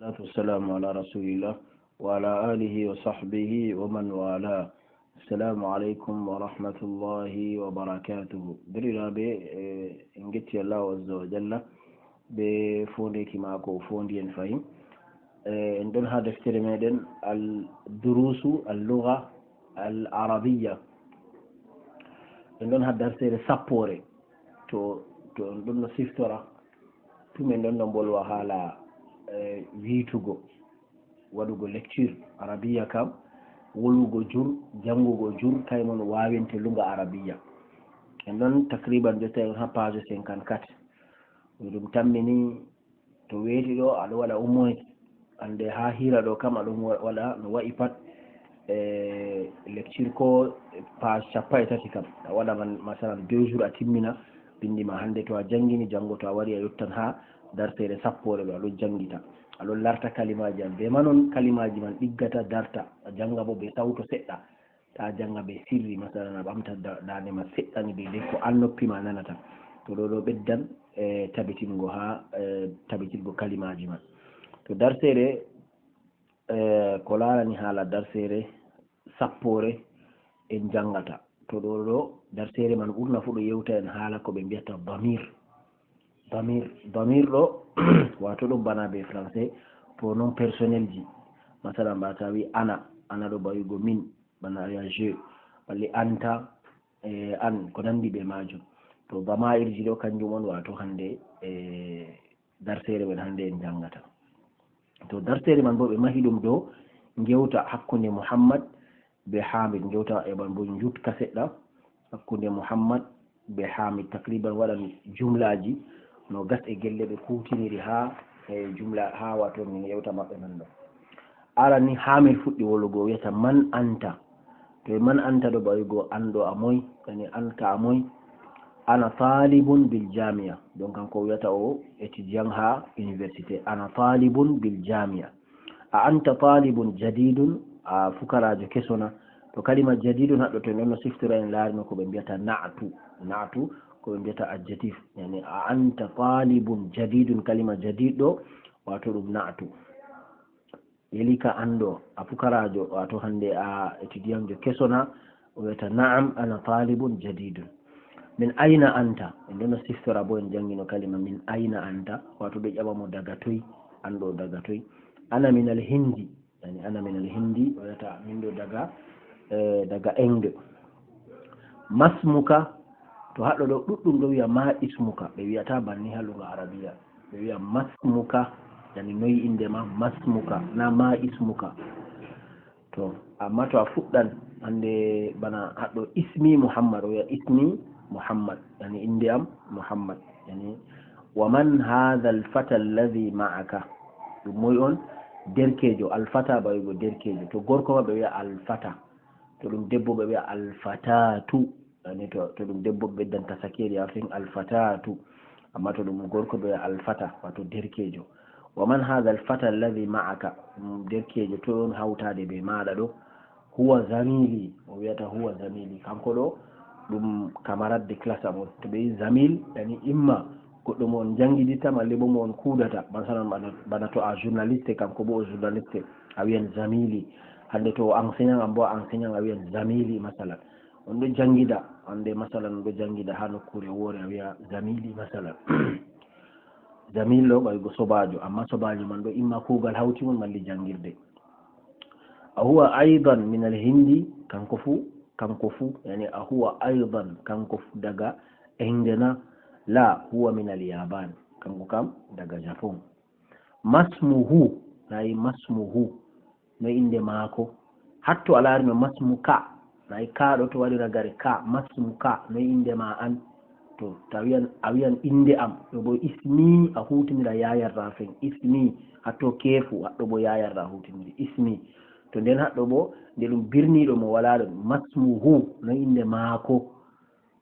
والصلاة والسلام على رسول الله وعلى آله وصحبه ومن والاه. السلام عليكم ورحمة الله وبركاته. درنا إنجت الله عز وجل بفوندك معكم فوندي فهم. عندن هذا افترميدن الدروس اللغة العربية. عندن هذا درس سابوري تو عندن سيفتورا تو من عندن بولوا حالا wiitugo waɗugo lecture arabiya kam wolugo jur jangugo jur kaymon wawinte lunga arabiya en ɗon takriban jotta en ha page 54 ɗum tammini to weeti ɗo aɗo waɗa ummoy ande ha hira ɗo kam aɗum waɗa no wa'i pat lecture ko page 13 kam a waɗa man masalan 2 jours a timmina bindima hande to a jangini jango to a wari a yettan ha dartere sappore ɗo aɗon jangita aɗon larta kalimaji am be manon kalimaji man ɗiggata darta a janga bo be sawto seɗɗa ta janga be sirri masalan a ɓamta dande ma seɗɗani be de ko an noppima nanata to ɗo ɓeddan tabitingo ha tabitingo kalimaji man to darsere ko larani haala darsere sappore en jangata to ɗo darsere man ɓurna fu ɗo yewta en haala ko ɓe mbiyata damir ɗo wato ɗum bana be français pronom personnel ji masalan ba tawi ana ɗo bayugo min bana ya je balli anta an ko nandi be majum to dama'ir ji ɗo kanjum on wato hande darsere men hande en jangata to darsere man bo ɓe mahi ɗum dow gewta hakkunde Muhammad be Hamid gewta eɓan bo jutka seɗɗa hakkunde Muhammad be Hamid takriban waɗan jumlaji no gas e gelle ɓe kutiniri ha jumla ha wato min yewta maɓɓe man ɗo ara ni Hamid fuɗɗi wolugo wiyata man anta to man anta ɗo ɓayugo an ɗo amoy yani anta amoy ana talibun bil jamia donc kanko wiyata o étudiant ha université ana talibun bil jamia a anta talibun jadidun a fukarajo kesona to kalima jadidun haɗɗo to non no siftira en laarino ko ɓe mbiyata na'tu ko ɓe mbiyata adjectif yani a anta talibun jadidun kalima jadid ɗo wato ɗum na'tu yelika anɗo a fukarajo wato hande a étudiant jo kesona o wiyata na'am ana talibun jadidun min aina anta en ɗon no siftora bo en jangino kalima min aina anta wato ɓe ƴaɓamo daga toy anɗo daga toy ana min al hindi yani ana min al hindi o wiyata min ɗo daga ende masmuka to haɗo ɗo ɗuɗɗum ɗo wiya ma ismuka ɓe wiyata banni ha lunga arabiya ɓe wiya masmuka yani noyi inde ma masmuka na ma ismuka to amma to a fuɗɗan hande bana haɗo ismi Muhammad o wiya ismi Muhammad yani inde am Muhammad yani wa man hadha al fata alladhi ma'aka ɗum moy on derkejo alfata bayugo derkejo to gorko ma ɓe wiya alfata to ɗum debbo ɓe wiya alfatatu yani to ɗum debbo ɓeddanta sakiri a fin alfatatu amma to ɗum gorko ɓe wiya alfata wato derkejo wa man hadha alfata alladhi ma'aka derkejo to on hawtade be maɗa ɗo huwa zamili o wiyata huwa zamili kanko ɗo ɗum camarade de classe amon to ɓe yi zamil yani imma goɗɗo mo on jangiditta malle bo mo on kuudata masalan bana to a journaliste kanko bo o journaliste a wiyan zamili hande to enseignant am bo enseignant a wiyan zamili masalan on ɗo jangida hande masalan on ɗo jangida ha nokkure woore a wiya zamili masalan zamil ɗo ɓaygo sobajo amma sobajo man ɗo imma kuugal hawti mum malli jangirde a huwa aidan min al hindi kanko fu yani a huwa aidan kanko fu daga indena la huwa min al yaban kanko kam daga Japon masmuhu nayi masmuhu no inde maako hatto a laari no masmuka nayi ka ɗo to waɗi ragare ka masmuka no inde ma an to a wiyan inde am ɗo bo ismi a hutinira yayarra fen ismi hatto keefu haɗɗo bo yayarra hutiniri ismi to nden haɗɗo bo nde ɗum birniɗo mo wala ɗon masmuhu no inde maako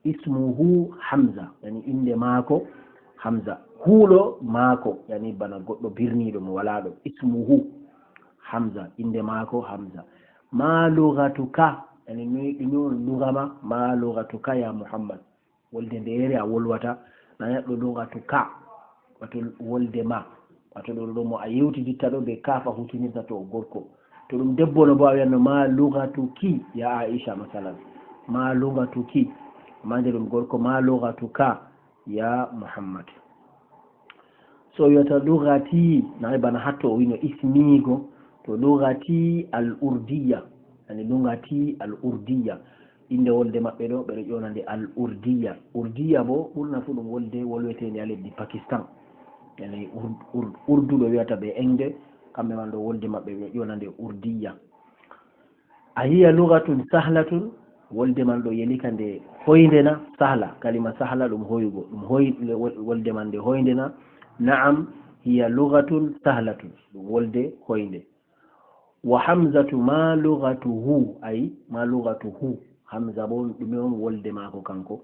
ismuhu hamza yani inde maako hamza huuɗo maako yani bana goɗɗo birniɗo mo wala ɗo ismuhu hamza inde maako hamza ma lughatuka yani ɗume on lugama ma lughatuka ya Muhammad wolde ndeere a wolwata na yaɗɗo lughatuka wato wolde ma wato ɗo mo a yewtiditta ɗo ɓe kaafa hutinirta to gorko. to ɗum debbo no bo a wiyanno ma lugatuki ya Aisha masalan, ma lugatuki, mande ɗum gorko ma lugatuka ya Muhammad. so wiyata lugati nayi bana hatto o wino ismigo, to lugati al urdiya, yani lugati al urdiya, inde wolde maɓɓe ɗo ɓeɗo ƴonande al urdiya. urdiya bo ɓurna fu ɗum wolde wolwetende ha leddi Pakistan, yani urdu ɗo wiyata ɓe engde, kamɓe man ɗo wolde maɓɓe ɓe ƴonande urdiya. a yiya lugatun sahlatun, wolde man ɗo yelika nde hoydena. sahla, kalima sahla ɗum hoyugo, ɗum wolde man nde hoydena. na'am hiya lugatun sahlatun, ɗum wolde hoynde. wa hamzatu ma lugatuhu, ay ma lugatuhu, hamza bo ɗume on wolde maako kanko.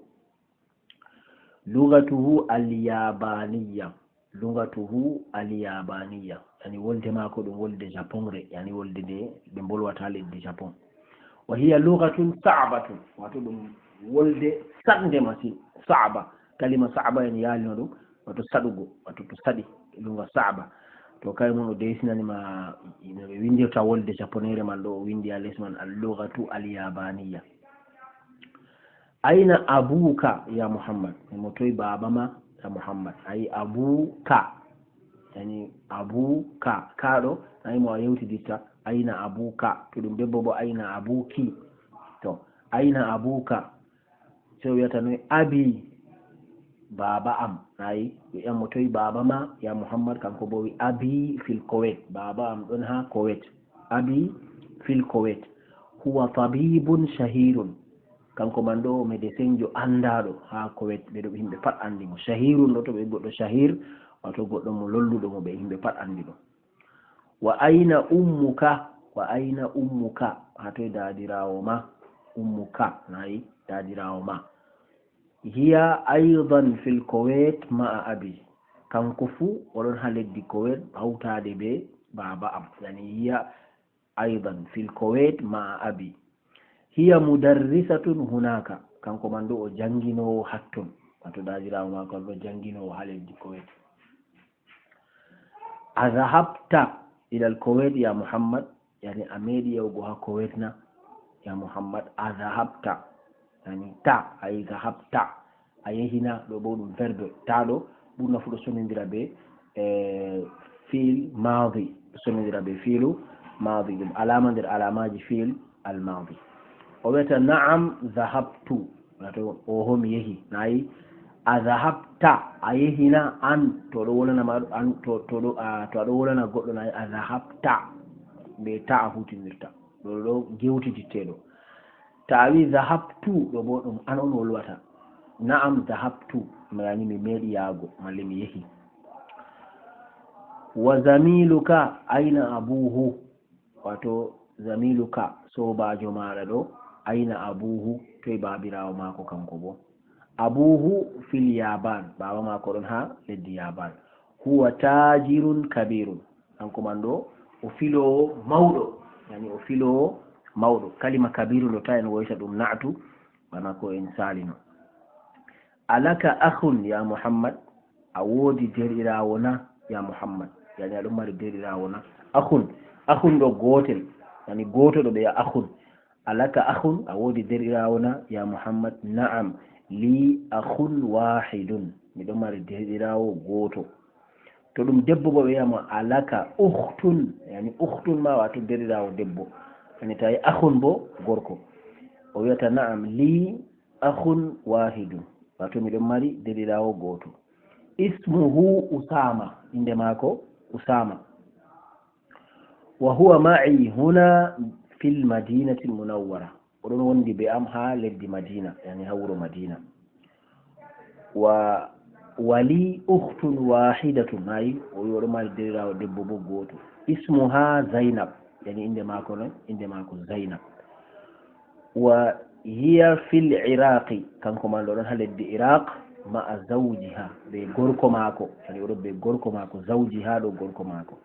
lugatuhu alyabaniya, lugatuhu alyabaniya, yani wolde maako ɗum wolde japonre, yani wolde nde ɓe bolwata leddi Japon. wa hiya lugatun sa'batun, wato ɗum wolde saɗde masin. sa'ba, kalima sa'ba en yaalino ɗum wato saɗugo, wato to saɗi lunga sa'ba. to kay mon o desinanima no ɓe windirta wolde japonere man ɗo, o windi ha les man al-lugatu al-yabaniya. aina abuka ya Muhammad, mo toy baba ma ya Muhammad. ayi abuka, yani abuka, kaɗo ayi mo a yewtiditta aina abuka. to ɗum debbo bo aina abuki. to aina abuka so wiyata noy abi, baba am. ayi wi'an mo toy baba ma ya Muhammad, kanko bo wi abi fil Kuwait, baba am ɗon ha Kuwait, abi fil Kuwait. huwa tabibun shahirun, kanko man ɗo médecin jo andaɗo ha Kuwait, ɓeɗo yimɓe pat andi mo. shahirun ɗo to ɓe goɗɗo shahir, wato goɗɗo mo lolluɗo mo, ɓe yimɓe pat andi ɗo. wa aina ummuka, wa aina ummuka, ha toy dadirawo ma. ummuka nayi dadirawo ma. hiya aidan fil Kuwait ma'a abi, kanko fu oɗon ha leddi Kuwait hawtade be baba am, yani hiya aidan fil Kuwait ma'a abi. hiya mudarrisatun hunaka, kanko man ɗo o janginowo hatton, wato dadirawo mako ɗo janginowo ha leddi Kuwait. azahabta ila al Kuwait ya Muhammad, yani a meɗi yawgo ha Kuwait na ya Muhammad. azahabta yani ta, ay zahabta a yehina, ɗo bo ɗum verbe ta ɗo ɓurna fu ɗo sonidira be fiil maadi, ɗo sonidira be fiilu maadi, ɗum alama nder alamaji fiil al maadi. o wiyata na'am zahabtu, wato o homi yehi. nayi a zahabta a yehina an, to ɗo wolana ma an, to aɗo wolana goɗɗo nayi a zahabta be ta a hutinirta, ɗo gewtiditteɗo. ta a wi zahabtu ɗo bo ɗum an on wolwata. na'am zahabtu, yani mi meɗi yaago, malli mi yehi. wa zamiluka aina abuhu, wato zamiluka sobajo maɗa ɗo aina abuhu, toy babirawo mako kanko bo. abuhu fil yaban, baba mako ɗon ha leddi yaban. huwa tajirun kabirun, kanko man ɗo o filowo mawɗo, yani o filowo mawɗo. kalima kabiru ɗo ta en woyta ɗum na'tu bana ko en salino. alaka akhun ya Muhammad, a wodi derɗirawo na ya Muhammad, yani aɗon mari derɗirawo na. akhun ɗo gotel, yani goto ɗo ɓe ya akhun. alaka akhun, a wodi derɗirawo na ya Muhammad. na'am li akhun wahidun, miɗo mari derɗirawo goto. to ɗum debbo bo ɓe wiyama alaka ukhtun, yani ukhtun ma wato derɗirawo debbo, yani tawi akhun bo gorko. o wiyata na'am li akhun wahidun, wato miɗon mari derɗirawo goto. ismuhu Usama, inde mako Usama. wa huwa ma'i huna fil madinati al munawwara, oɗon wondi be am ha leddi Madina, yani ha wuro Madina. wa wali ukhtun wahidatun, nayi o yoɗo mari derɗirawo debbo bo goto. ismuha Zainab, yani inde mako non, inde mako Zainab. wa hiya fil iraqi, kanko man ɗo ɗon ha leddi Iraq ma'a zawjiha, be gorko mako, yani oɗo be gorko mako. zawjiha ɗo gorko mako,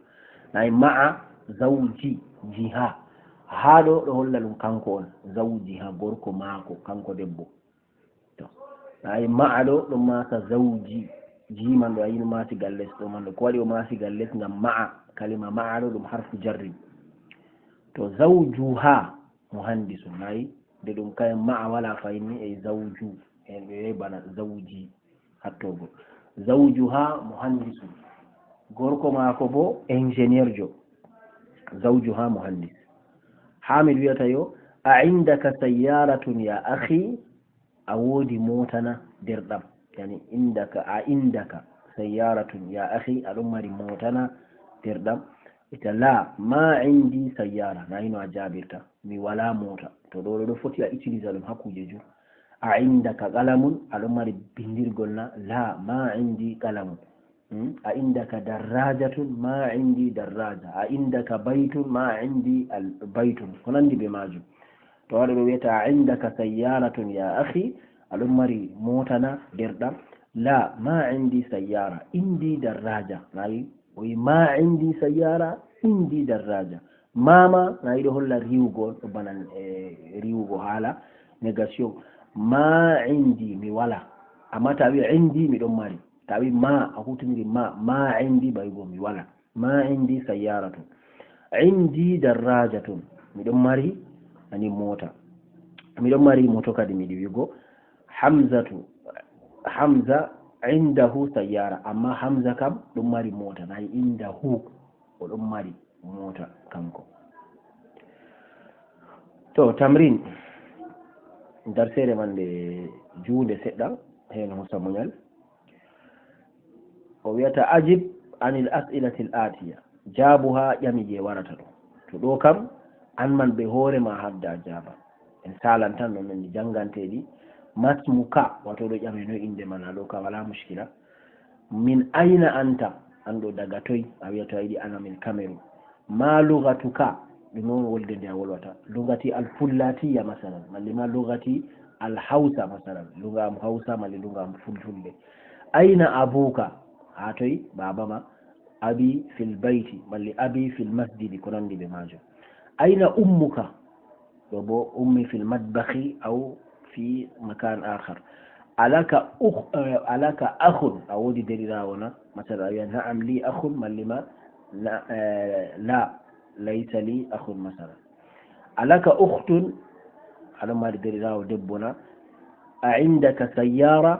nayi ma'a zawji jiha, ha ɗo ɗo holla ɗum kanko on. zawjiha gorko mako, kanko debbo. to nayi ma'a ɗo ɗum maka zawji, jiman ɗo a yino masigal less ɗo man ɗo ko waɗi o masigal less ngam ma'a kalima ma'a ɗo ɗum harfu jarri to zawjuha muhandisu nayi de ɗum kay ma'a wala fayinni e zawju en ɓe bana zawji hattogo zawjuha muhandisu gorko maako bo ingénieur jo zawjuha muhandis hamid wiyata yo a indaka sayyaratun ya akhi a woodi motana derɗam yani indaka a indaka sayyaratun ya akhi aɗon mari motana derɗam ita la ma indi sayyara nayino a jaɓirta mi wala mota to ɗo ɗo foti a utilise ɗum hakkuje ju a indaka qalamun aɗon mari bindirgol na la ma indi qalamun a indaka darrajatun ma indi darraja a indaka baytun ma indi baytun ko nandi be majum to waɗo ɓe wiyata a indaka sayyaratun ya akhi aɗon mari motana derɗam la ma indi sayyara indi darraja nayi oyi ma indi sayyara indi darraja mama nayi ɗo holla riwugol ɗo banan riwugo haala négation ma indi mi wala amma ta wi indi miɗon mari ta wi ma a hutiniri ma indi baygo mi wala ma indi sayyaratun indi darrajatun miɗon mari ani mota miɗon mari moto kadi miɗi wigo hamza indahu sayyara amma hamza kam ɗum mari mota nayi indahu o ɗum mari mota kanko to tamrin darsere man nde juunde seɗɗa hen hosa muñal o wiyata ajib anil as'ilati l atiya jaabuha ƴami je warata ɗo to ɗo kam an man ɓe hoorema hadda jaaba en salan tan ɗon non janganteɗi masmuka wato ɗo ƴami noy inde man ha ɗo kam wala muskila min ayna anta an ɗo daga toy a wiyata yiɗi ana min cameron ma lugatuka ɗum noon wolde nde a wolwata lugati alfullatiya masalan malli ma lugati alhausa masalan lugam hausa malli lugam fulfulde ayna abuka ha toy babama abi fil bayti malli abi fil masjidi ko nandi ɓe majum ayna ummuka ɗo bo ummi fil madbahi aw fi makan akhar alaka akhun a wodi derirawo na masalan a wiya naam li akhun malli ma la laysa li akhun masalan alaka ukhtun aɗon mari derirawo debbo na a indaka sayyara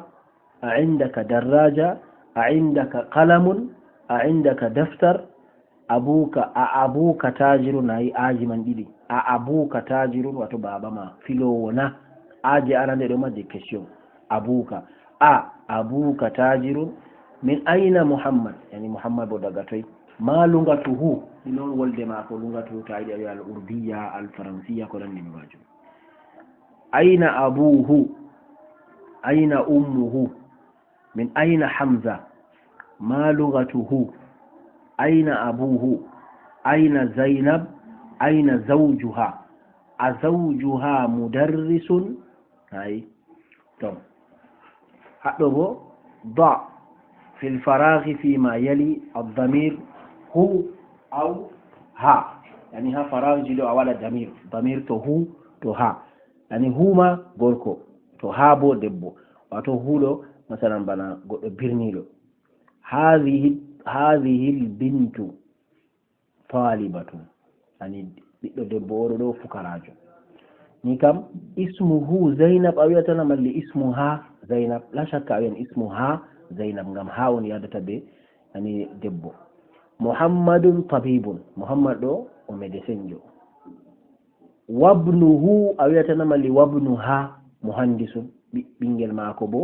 a indaka darraja a indaka qalamun a indaka daftar abuka a abuka tajirun nayi aji man ɗiɗi a abuka tajirun wato baba ma filowo na aji arande ɗo majje question abuka a abuka tajirun min ayna muhammad yani muhammad bo daga toy ma lugatuhu non wolde mako lugatuhu ta yiɗi a wiya al urdiya al faransiya ko nandi majum ayna abuhu ayna ummuhu min ayna hamza ma lugatuhu ayna abuhu ayna zainab ayna zawjuha a zawjuha mudarrisun ay to haɗɗo bo da في الفراغ فيما يلي الضمير هو أو ها يعني ها فراغ جلو أولا ضمير تو هو تو ها يعني هما غوركو تو ها بو دبو واتو هولو مثلا بنا بيرنيلو هذه البنت طالبة يعني دبو دو فكراجو نيكم اسمه زينب أو يتنم اللي اسمها زينب لا شك أن اسمها zainab ngam ha woni yadata be ani debbo muhammadun tabibun muhammad ɗo o médecin jo wabnuhu a wiyatanama li wabnuha muhandisun ɓinguel maako bo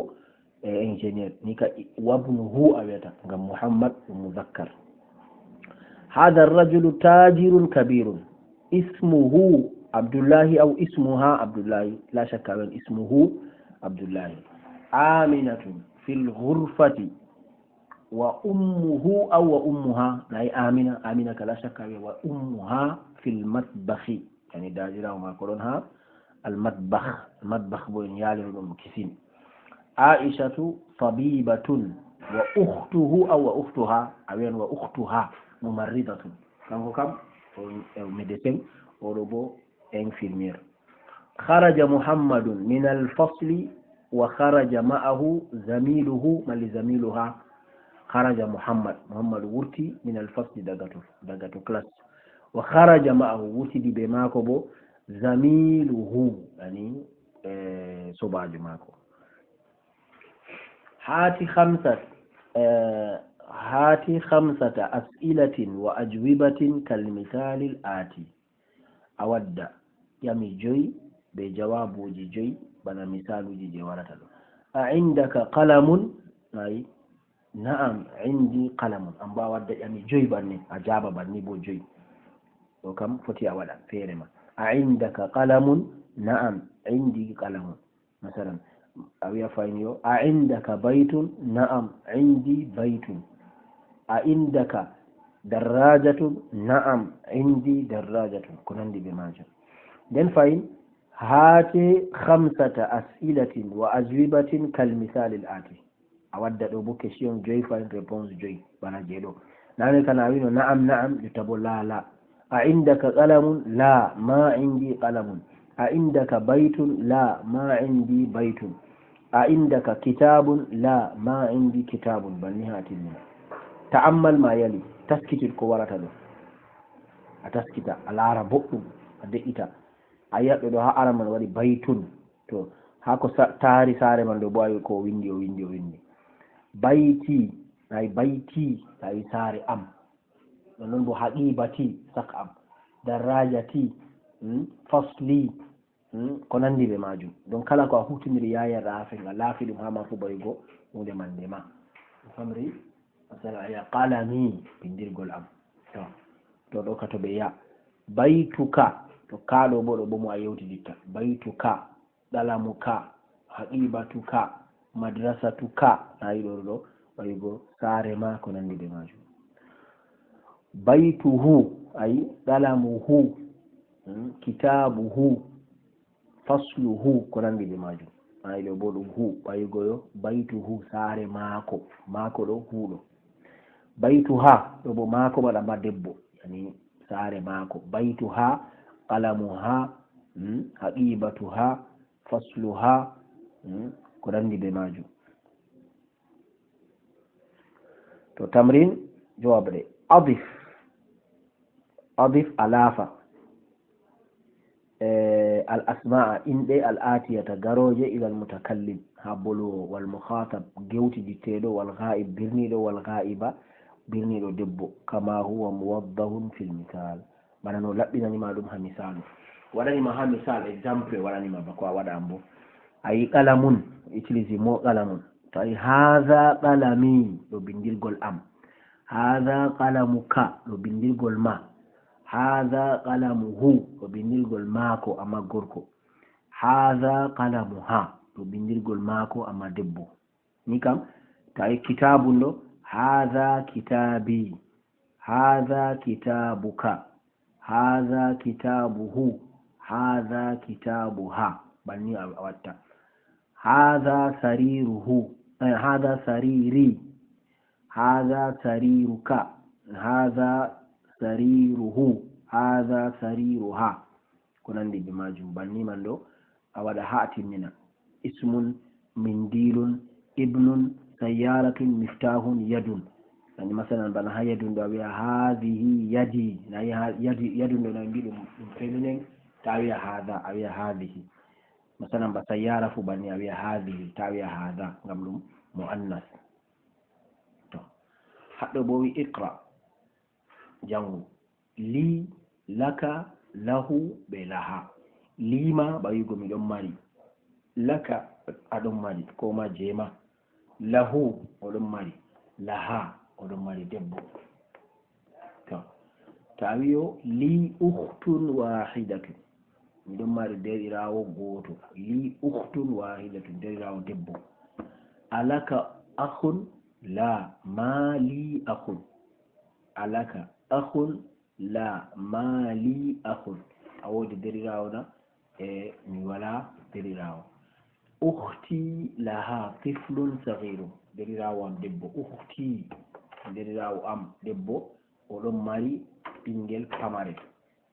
ingénieur ni ka wabnuhu a wiyata ngam muhammad ɗum muzakkar hada rajulu tajirun kabirun ismuhu abdullahi aw ismuha abdullahi la shakka wen ismuhu abdullahi aminatun في الغرفة وأمه أو وأمها لا آمنة كلا شك وأمها في المطبخ يعني داجرة وما يقولونها المطبخ بين يالي المكسين عائشة طبيبة وأخته أو وأختها أو وأختها ممرضة كم ميديسين وربو انفيرمير خرج محمد من الفصل وخرج معه زميله من زميلها kharaja muhammad wurti min alfasli daga to class wa kharaja ma'ahu wurtidi be mako bo zamiluhu yani sobajo mako hati khamsata as'ilatin wa ajwibatin kalmithalil ati awadda yami joyi be jawabuji joyi bana misaluji je warata ɗo a indaka qalamun ay na'am indi qalamun an ba wadda yami joyi banni a jaba banni bo joyi ɗo kam foti a waɗa feere ma a indaka qalamun na'am indi qalamun masalan a wiya fayni a indaka baytun na'am indi baytun a indaka darrajatun na'am indi darrajatun ko nandi be majum nden fayin hate khamsata as'ilatin wa ajwibatin kal misal al ati a wadda ɗo bo question joyi fayin réponse joyi bana je ɗo nane kana wino na'am na'am jutabo la a indaka qalamun la ma indi qalamun a indaka baytun la ma indi baytun a indaka kitabun la ma indi kitabun banni hatinni ta'ammal ma yali taskitil ko warata ɗo a taskita a laara boɗɗum a de'ita a yiyaɓe ɗo ha ara man waɗi baytun to hako taari saare man ɗo bo ayi ko windi o windi bayti ay bayti ayi saare am ɗon noon bo haqibati sak am darrajati fasli ko nandi ɓe majum donc kala ko a hutiniri yaya rafe nga laafi ɗum hama fu baygo hunde man nde ma famri masala aya qalami bindirgol am to ɗo ka to ɓe ya baytuka to kaɗo bo ɗo bo mo a yewtiditta baytuka ɗalamuka haqibatuka madrasatuka ayi ɗo baygo saare ma ko nandi ɓe majum baytuhu ayi ɗalamuhu kitabuhu fasluhu ko nandi ɓe majum ayi ɗo bo ɗum hu ɓaygoyo baytuhu saare maako ɗo huɗo baytuha ɗo bo maako waɗa ma debbo yani saare maako baytuha qalamuha haqibatuha fasluha ko nandi ɓe majum to tamrin jawab ɗe adif alafa al asma'a inɗe al atiyata garoje ila al mutakallim ha bolowo wal mukhatab gewtiditteɗo wal ghaib birniɗo wal ghaiba birniɗo debbo kama huwa muwaddahun fil misal bana no laɓɓinanima ɗum ha misalu waɗanima ha misal exemple waɗanima bako a waɗa bo ayi qalamun utilise mo qalamun to ayi hadha qalami ɗo bindirgol am hadha qalamuka ɗo bindirgol ma hadha qalamuhu ɗo bindirgol maako amma gorko hadha qalamuha ɗo bindirgol maako amma debbo ni kam to ayi kitabun ɗo hadha kitabi hadha kitabuka hadha kitabuhu hadha kitabuha banni a watta hadha sariruhu hadha sariri hadha sariruka hadha sariruhu hadha sariruha ko nandi be majum banni man ɗo a waɗa ha timmina ismun mindilun ibnun sayyaratun miftahun yadun yani masalan bana ha yadun ɗo a wiya hadhihi yadi nayi yadun ɗo na mbi ɗum feminin ta a wiya hadha a wiya hadhihi masalan ba sayyara fu banni a wiya hadhihi ta a wiya hadha ngam ɗum muannas to haɗɗo bo wi iqra jangu li laka lahu ɓe laha lima ɓawigo miɗon mari laka aɗon mari ko ma jema lahu oɗon mari laha oɗon mari debbo to a wiyo li uhtun wahidatun miɗon mari derɗirawo goto li uhtun wahidatun derɗirawo debbo alaka akhun la ma li akhun alaka akhun la ma li akhun a wodi derɗirawo na mi wala derɗirawo ukhti laha tiflun saghiru derɗirawo am debbo ukhti derɗirawo am debbo oɗon mari ɓingel pamarel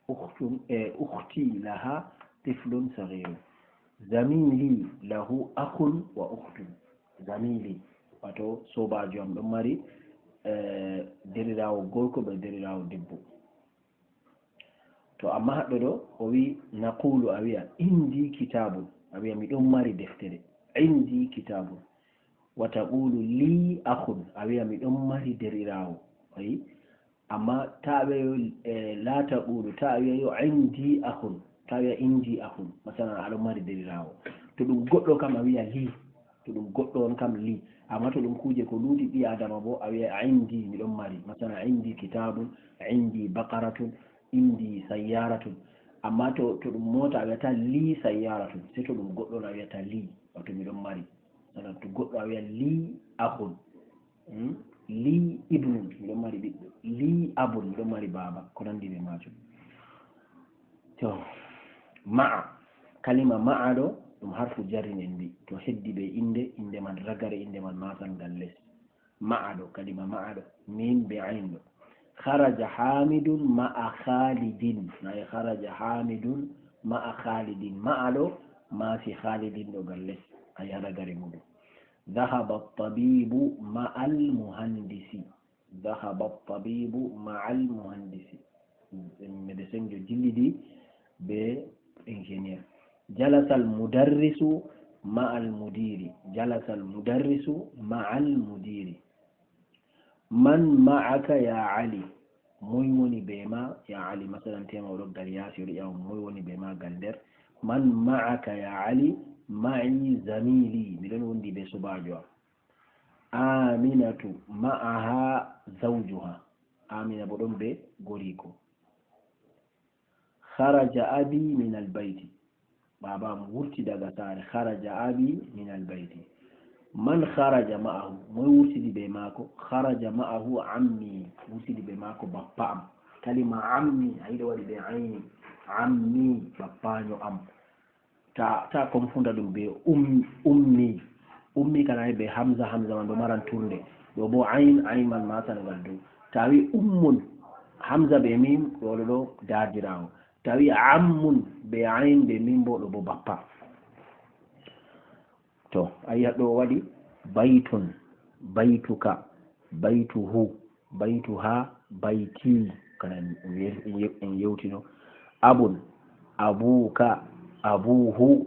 ukhti laha tiflun saghiru zamili lahu akhun wa ukhtun zamili wato sobajo am ɗon mari derirawo gorko ɓe derirawo debbo. To amma haɗɗo ɗo o wi naqulu a wiya indi kitabun, a wiya miɗon mari deftere, indi kitabun. wa taqulu li akhun, a wiya miɗon mari derirawo. ayi amma ta wiya la taqulu, ta wiya yo indi akhun, ta wiya indi akhun, masalan aɗon mari derirawo. to ɗum goɗɗo kam a wiya li, to ɗum goɗɗo on kam li. amma to ɗum kuje ko luuɗi ɓi adama bo a wiya indi miɗon mari, masalan indi kitabun, indi baqaratun, indi sayyaratun. amma to ɗum mota a wiyata li sayyaratun, sai to ɗum goɗɗo a wiyata li, wato miɗon mari. sanan to goɗɗo a wiya li akhun, li ibnun, miɗon mari ɓiɗɗo, li abun, miɗon mari baba, ko nandi ɓe majum. to ma'a, kalima ma'a ɗo ɗum harfu jarrin en mbi, to heddi ɓe inde man ragare, inde man matan ngal less. ma'a ɗo, kalima ma'a ɗo min be ain ɗo. kharaja hamidun ma'a khalidin, nayi kharaja hamidun ma'a khalidin, ma'a ɗo mafi khalidin ɗo ngal less, ayi ragare muɗum. dhahaba at-tabibu ma'al muhandisi, dhahaba at-tabibu ma'al muhandisi, médecin jo jillidi be ingénieur. jalasa al-mudarrisu ma'al mudiri, jalasa al-mudarrisu ma'al mudiri. man ma'aka ya ali, moy woni be ma ya ali, masalan tema oɗo gal yaasi oɗo ƴawa moy woni be ma gal nder. man ma'aka ya ali, ma'i zamili, miɗon wondi be sobajo am. aminatu ma'aha zawjuha, amina bo ɗon be goriko. kharaja abi min albayti, baba am wurti daga sare, kharaja abi min albayti. man kharaja ma'ahu, moy wurtidi be mako, kharaja ma'ahu ammi, wurtidi be mako bappa am. kalima ammi ayiɗo waɗi be ayni, ammi bappaño am. ta confunda ɗum be ummi, ummi kana be hamza, hamza man ɗo maran turde, ɗo bo ayn, ayn man matan ngal dow. tawi ummun hamza be mim ɗo ɗo dardirawo, tawi ammun be ayn be mim bo ɗo bo bappa. to ayi haɗo waɗi baytun, baytuka, baytuhu, baytuha, bayti, kana en yewtino. abun, abuka, abuhu,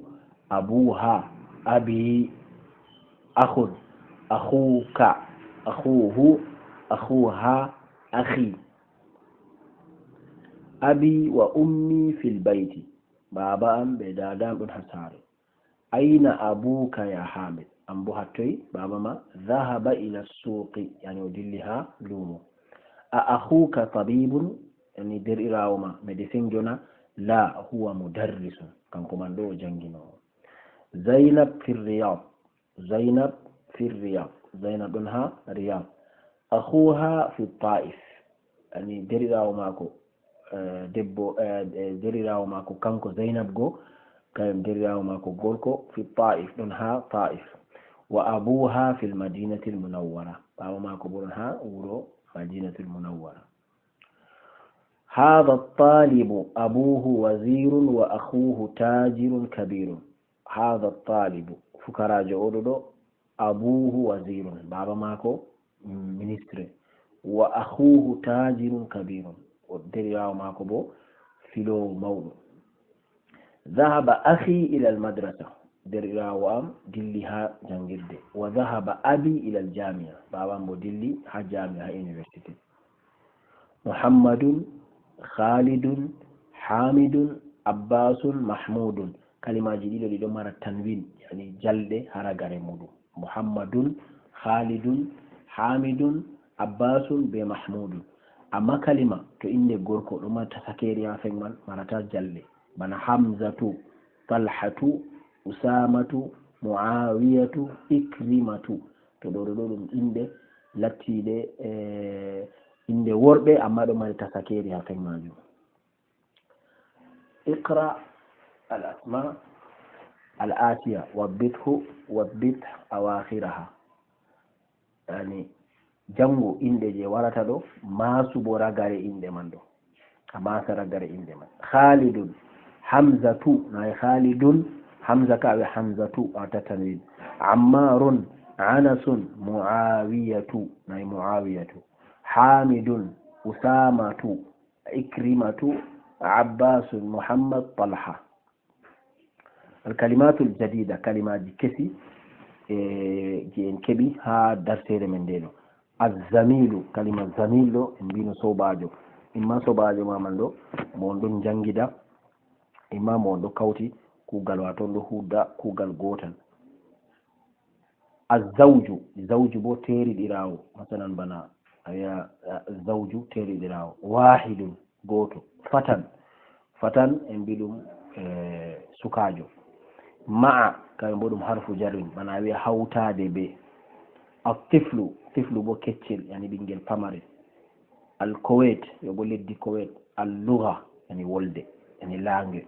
abuha, abi. akhun, akhuka, akhuhu, akhuha, akhi. abi wa ummi fil bayti, baba am be dada am ɗon ha sare. aina abuka ya hamid, am bo hattoy baba ma. dhahaba ila suqi, yani o dilli ha lumo. a akhuka tabibun, yani derɗirawo ma médecin jona. la huwa mudarrisun, kanko man ɗo o janginowo. zainab fi riyad, zainab fi riyad, zainab ɗon ha riyad. akhuha fi ta'if, yani derɗirawo mako debbo, derɗirawo mako kanko zainab go, kayum derɗirawo mako gorko fi ta'if, ɗon ha ta'if. wa abuha fi lmadinati lmunawwara, ɓawo mako bo ɗon ha wuro madinatu lmunawwara. هذا الطالب أبوه وزير وأخوه تاجر كبير. هذا الطالب فكراج أولو أبوه وزير، بابا ماكو منستر، وأخوه تاجر كبير، ودرياو ماكو بو فيلو مولو. ذهب أخي إلى المدرسة، درياو أم دلها جنجد. وذهب أبي إلى الجامعة، بابا مو دلي ها جامعة يونيفرسيتي. محمد، خالد، حامد، عباس، محمود. كلمة جديدة لدو مرة تنوين، يعني جلد هرغر مدو. محمد، خالد، حامد، عباس بمحمود. أما كلمة تو إني غوركو لما تسكيريا فنمان مرتا جلد، بنا حمزة، طلحة، أسامة، معاوية، إكرمة. تو دورو إني لاتي دي inde worɓe amma ɗo mari tasakeri ha fen majum. iqra al asma al atiya wabbit awakhiraha, yani jango inde je warata ɗo, masu bo ragare inde man ɗo, a masa ragare inde man. khalidun, hamzatu, nayi khalidun, hamza ka awe hamzatu a tatanwin. ammarun, anasun muawiyatu nayi muawiyatu hamidun usamatu ikrimatu عباس محمد طلحة. الكلمات الجديدة كلمات كسي جين كبي ها درسير من دينو. الزميل كلمة زميل إن بينو صوباجو إما صوباجو ما من دو موندون جنجدا إما موندو كوتي كوغال واتون دو هودا كوغال غوتن. الزوج زوج بو تيري ديراو مثلا بنا أيا الزوج تيري ديراو واحد غوتو fatan en mbiɗum sukajo. ma'a kaɓe mbo ɗum harfu jarrin bana wiya hawtade be. tiflu bo keccel yani ɓinguel pamare. alkowet yo bo leddi kowet. allugha yani wolde yani langue.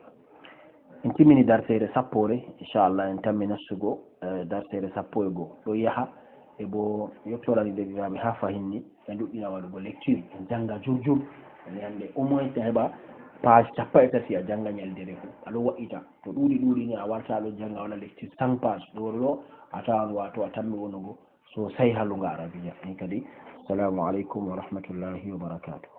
en timmini dartede sappore inchallah en tammi nastugo dartede sappo e goo ɗo yaha e bo yettorani debiraɓe ha fahinni e duɗɗina waɗugo lecture en janga jurjur yani hande au moins ta heɓa page 30 a janga ñaldere fu aɗo wa'ita to ɗuuɗi ni a warta aɗo janga wona lecture 100 page ɗo a tawan wato a tammi wonugo sosai halluga arabiya ni kadi. assalamu aleykum wa rahmatullahi wa barakatuh.